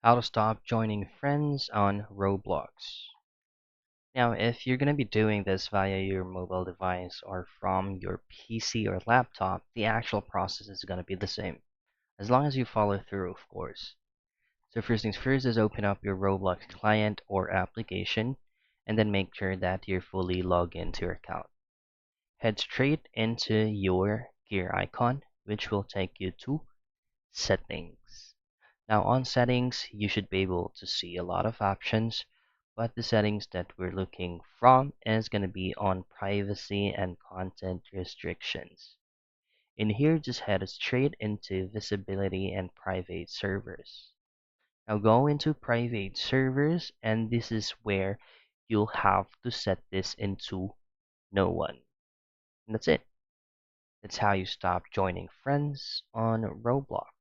How to stop joining friends on Roblox. Now, if you're going to be doing this via your mobile device or from your PC or laptop, the actual process is going to be the same, as long as you follow through, of course. So first things first is open up your Roblox client or application, and then make sure that you're fully logged into your account. Head straight into your gear icon, which will take you to settings. Now on settings, you should be able to see a lot of options, but the settings that we're looking from is going to be on privacy and content restrictions. In here, just head straight into visibility and private servers. Now go into private servers, and this is where you'll have to set this into no one. And that's it. That's how you stop joining friends on Roblox.